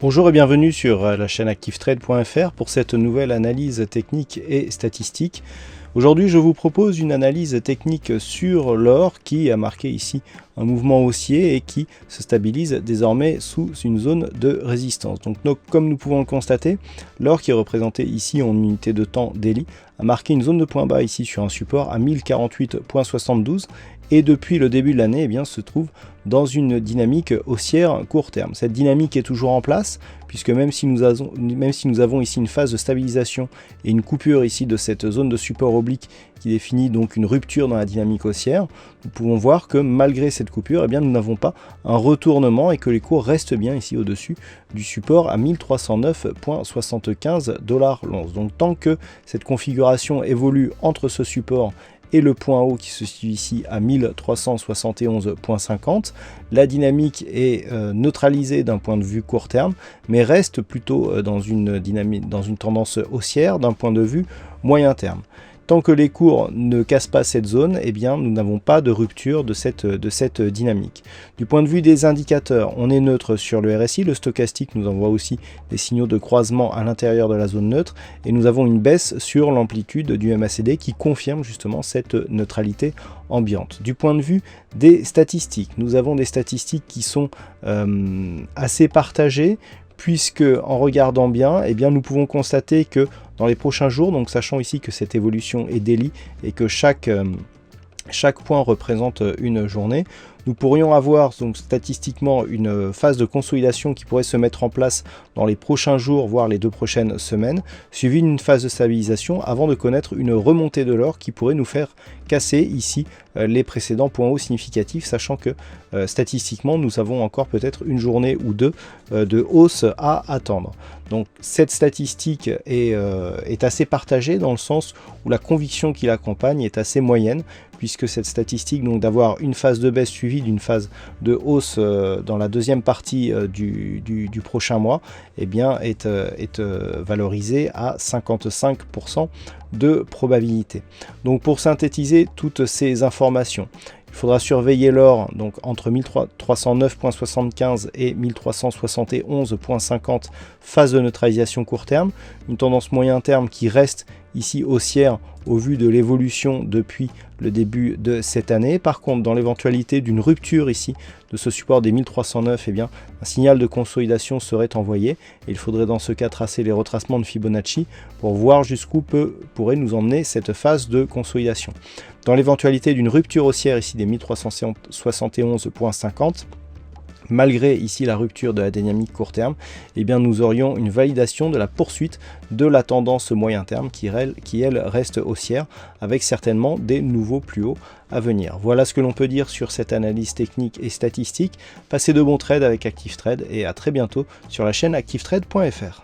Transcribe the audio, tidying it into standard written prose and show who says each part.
Speaker 1: Bonjour et bienvenue sur la chaîne ActiveTrade.fr pour cette nouvelle analyse technique et statistique. Aujourd'hui, je vous propose une analyse technique sur l'or qui a marqué ici un mouvement haussier et qui se stabilise désormais sous une zone de résistance. Donc, comme nous pouvons le constater, l'or qui est représenté ici en unité de temps daily a marqué une zone de point bas ici sur un support à 1048,72 et depuis le début de l'année, eh bien, se trouve dans une dynamique haussière court terme. Cette dynamique est toujours en place puisque même si nous avons ici une phase de stabilisation et une coupure ici de cette zone de support oblique qui définit donc une rupture dans la dynamique haussière, nous pouvons voir que malgré cette coupure, eh bien, nous n'avons pas un retournement et que les cours restent bien ici au-dessus du support à 1309,75 $ l'once. Donc tant que cette configuration évolue entre ce support et le point haut qui se situe ici à 1371,50, la dynamique est neutralisée d'un point de vue court terme, mais reste plutôt dans une tendance haussière d'un point de vue moyen terme. Tant que les cours ne cassent pas cette zone, eh bien, nous n'avons pas de rupture de cette dynamique. Du point de vue des indicateurs, on est neutre sur le RSI. Le stochastique nous envoie aussi des signaux de croisement à l'intérieur de la zone neutre. Et nous avons une baisse sur l'amplitude du MACD qui confirme justement cette neutralité ambiante. Du point de vue des statistiques, nous avons des statistiques qui sont assez partagées, puisque en regardant bien, eh bien, nous pouvons constater que dans les prochains jours, donc sachant ici que cette évolution est daily et que chaque point représente une journée, nous pourrions avoir donc statistiquement une phase de consolidation qui pourrait se mettre en place dans les prochains jours, voire les 2 prochaines semaines, suivie d'une phase de stabilisation avant de connaître une remontée de l'or qui pourrait nous faire casser ici les précédents points hauts significatifs, sachant que statistiquement nous avons encore peut-être une journée ou deux de hausse à attendre. Donc cette statistique est assez partagée dans le sens où la conviction qui l'accompagne est assez moyenne, puisque cette statistique donc d'avoir une phase de baisse suivie d'une phase de hausse dans la deuxième partie du prochain mois, eh bien, est valorisée à 55% de probabilité. Donc pour synthétiser toutes ces informations, il faudra surveiller l'or donc entre 1309,75 et 1371,50 phase de neutralisation court terme, une tendance moyen terme qui reste ici haussière au vu de l'évolution depuis le début de cette année. Par contre, dans l'éventualité d'une rupture ici de ce support des 1309, eh bien, un signal de consolidation serait envoyé et il faudrait dans ce cas tracer les retracements de Fibonacci pour voir jusqu'où pourrait nous emmener cette phase de consolidation. Dans l'éventualité d'une rupture haussière ici des 1371,50, malgré ici la rupture de la dynamique court terme, eh bien nous aurions une validation de la poursuite de la tendance moyen terme qui elle reste haussière avec certainement des nouveaux plus hauts à venir. Voilà ce que l'on peut dire sur cette analyse technique et statistique. Passez de bons trades avec ActiveTrade et à très bientôt sur la chaîne ActiveTrade.fr.